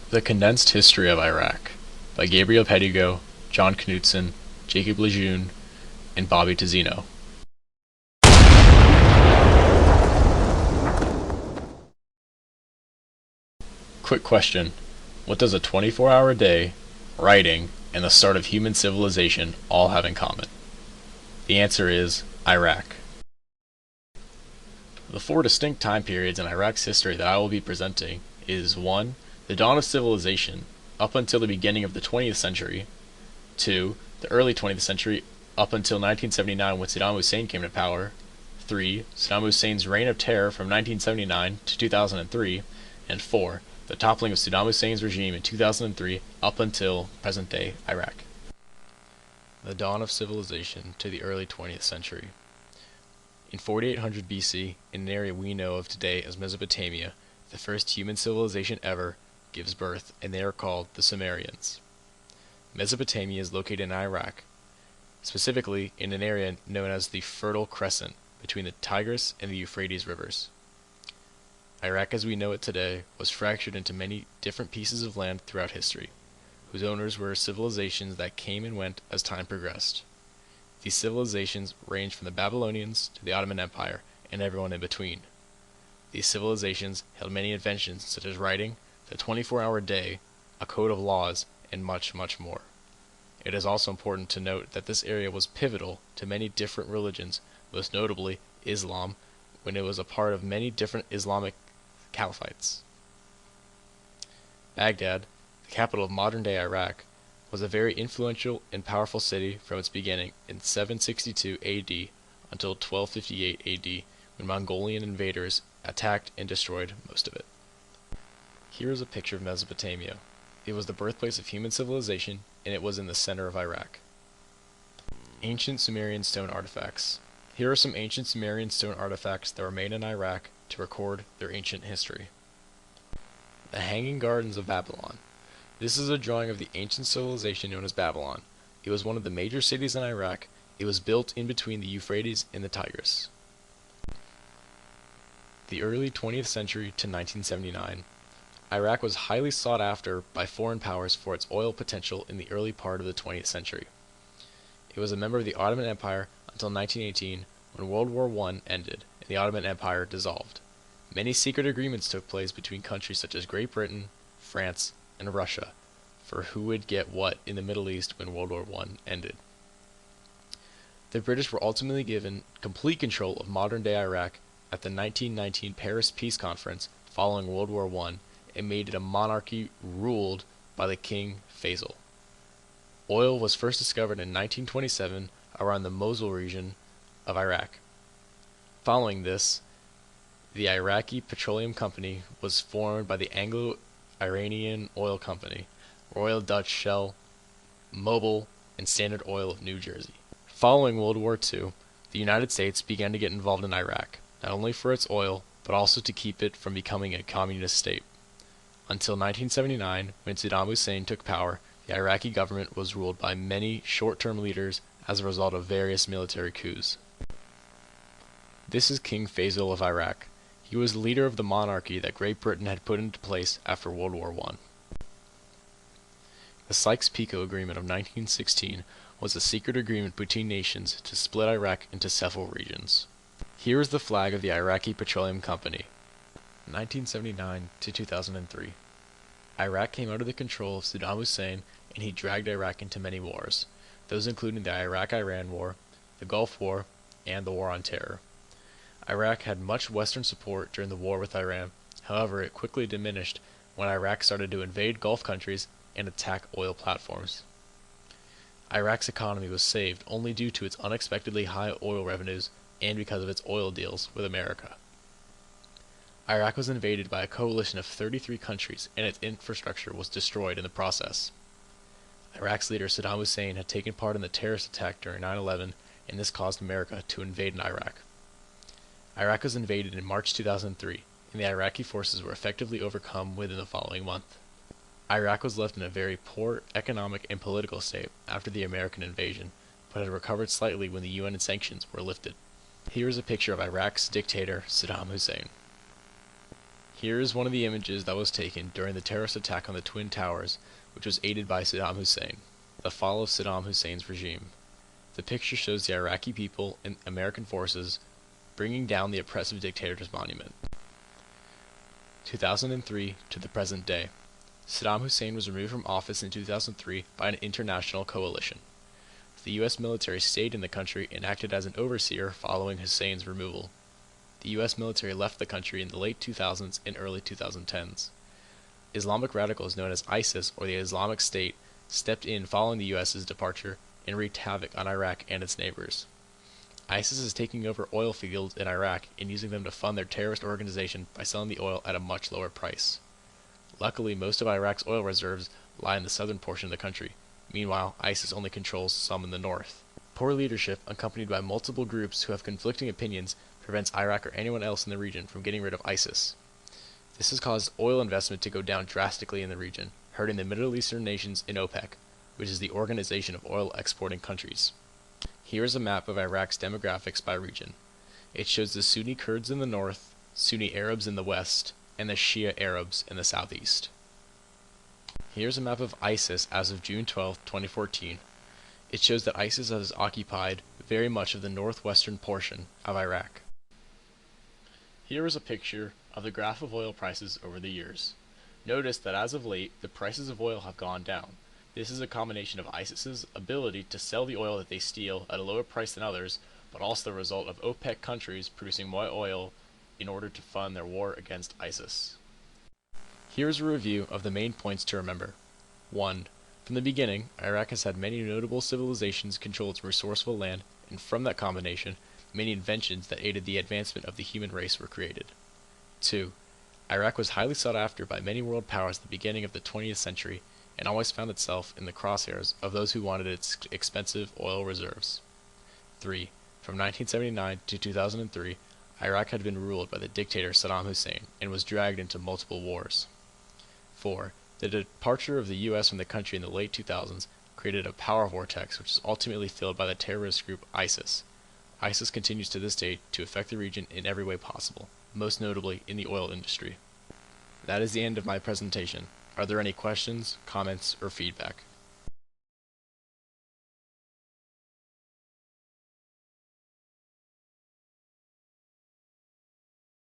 The Condensed History of Iraq by Gabriel Pedigo, John Knutson, Jacob Lejeune, and Bobby Tazzino. Quick question. What does a 24-hour day, writing, and the start of human civilization all have in common? The answer is Iraq. The four distinct time periods in Iraq's history that I will be presenting is 1. The dawn of civilization, up until the beginning of the 20th century. 2. The early 20th century, up until 1979 when Saddam Hussein came to power. 3. Saddam Hussein's reign of terror from 1979 to 2003. And 4. The toppling of Saddam Hussein's regime in 2003 up until present-day Iraq. The dawn of civilization to the early 20th century. In 4800 BC, in an area we know of today as Mesopotamia, the first human civilization ever gives birth, and they are called the Sumerians. Mesopotamia is located in Iraq, specifically in an area known as the Fertile Crescent, between the Tigris and the Euphrates rivers. Iraq as we know it today was fractured into many different pieces of land throughout history, whose owners were civilizations that came and went as time progressed. These civilizations ranged from the Babylonians to the Ottoman Empire and everyone in between. These civilizations held many inventions such as writing, the 24-hour day, a code of laws, and much, much more. It is also important to note that this area was pivotal to many different religions, most notably Islam, when it was a part of many different Islamic caliphates. Baghdad, the capital of modern-day Iraq, was a very influential and powerful city from its beginning in 762 AD until 1258 AD, when Mongolian invaders attacked and destroyed most of it. Here is a picture of Mesopotamia. It was the birthplace of human civilization, and it was in the center of Iraq. Ancient Sumerian stone artifacts. Here are some ancient Sumerian stone artifacts that were made in Iraq to record their ancient history. The Hanging Gardens of Babylon. This is a drawing of the ancient civilization known as Babylon. It was one of the major cities in Iraq. It was built in between the Euphrates and the Tigris. The early 20th century to 1979. Iraq was highly sought after by foreign powers for its oil potential in the early part of the 20th century. It was a member of the Ottoman Empire until 1918, when World War I ended and the Ottoman Empire dissolved. Many secret agreements took place between countries such as Great Britain, France, and Russia for who would get what in the Middle East when World War I ended. The British were ultimately given complete control of modern-day Iraq at the 1919 Paris Peace Conference following World War I and made it a monarchy ruled by the King Faisal. Oil was first discovered in 1927 around the Mosul region of Iraq. Following this, the Iraqi Petroleum Company was formed by the Anglo-Iranian Oil Company, Royal Dutch Shell, Mobil, and Standard Oil of New Jersey. Following World War II, the United States began to get involved in Iraq, not only for its oil, but also to keep it from becoming a communist state. Until 1979, when Saddam Hussein took power, the Iraqi government was ruled by many short-term leaders as a result of various military coups. This is King Faisal of Iraq. He was the leader of the monarchy that Great Britain had put into place after World War I. The Sykes-Picot Agreement of 1916 was a secret agreement between nations to split Iraq into several regions. Here is the flag of the Iraqi Petroleum Company. 1979 to 2003. Iraq came under the control of Saddam Hussein, and he dragged Iraq into many wars, those including the Iraq-Iran War, the Gulf War, and the War on Terror. Iraq had much Western support during the war with Iran. However, it quickly diminished when Iraq started to invade Gulf countries and attack oil platforms. Iraq's economy was saved only due to its unexpectedly high oil revenues and because of its oil deals with America. Iraq was invaded by a coalition of 33 countries, and its infrastructure was destroyed in the process. Iraq's leader Saddam Hussein had taken part in the terrorist attack during 9/11, and this caused America to invade in Iraq. Iraq was invaded in March 2003, and the Iraqi forces were effectively overcome within the following month. Iraq was left in a very poor economic and political state after the American invasion, but had recovered slightly when the UN sanctions were lifted. Here is a picture of Iraq's dictator Saddam Hussein. Here is one of the images that was taken during the terrorist attack on the Twin Towers, which was aided by Saddam Hussein, the fall of Saddam Hussein's regime. The picture shows the Iraqi people and American forces bringing down the oppressive dictator's monument. 2003 to the present day. Saddam Hussein was removed from office in 2003 by an international coalition. The U.S. military stayed in the country and acted as an overseer following Hussein's removal. The U.S. military left the country in the late 2000s and early 2010s. Islamic radicals known as ISIS or the Islamic State stepped in following the U.S.'s departure and wreaked havoc on Iraq and its neighbors. ISIS is taking over oil fields in Iraq and using them to fund their terrorist organization by selling the oil at a much lower price. Luckily, most of Iraq's oil reserves lie in the southern portion of the country. Meanwhile, ISIS only controls some in the north. Poor leadership, accompanied by multiple groups who have conflicting opinions, prevents Iraq or anyone else in the region from getting rid of ISIS. This has caused oil investment to go down drastically in the region, hurting the Middle Eastern nations in OPEC, which is the organization of oil exporting countries. Here is a map of Iraq's demographics by region. It shows the Sunni Kurds in the north, Sunni Arabs in the west, and the Shia Arabs in the southeast. Here's a map of ISIS as of June 12, 2014. It shows that ISIS has occupied very much of the northwestern portion of Iraq. Here is a picture of the graph of oil prices over the years. Notice that as of late, the prices of oil have gone down. This is a combination of ISIS's ability to sell the oil that they steal at a lower price than others, but also the result of OPEC countries producing more oil in order to fund their war against ISIS. Here is a review of the main points to remember. 1. From the beginning, Iraq has had many notable civilizations control its resourceful land, and from that combination, many inventions that aided the advancement of the human race were created. 2. Iraq was highly sought after by many world powers at the beginning of the 20th century, and always found itself in the crosshairs of those who wanted its expensive oil reserves. 3. From 1979 to 2003, Iraq had been ruled by the dictator Saddam Hussein and was dragged into multiple wars. 4. The departure of the U.S. from the country in the late 2000s created a power vortex which was ultimately filled by the terrorist group ISIS. ISIS continues to this day to affect the region in every way possible, most notably in the oil industry. That is the end of my presentation. Are there any questions, comments, or feedback?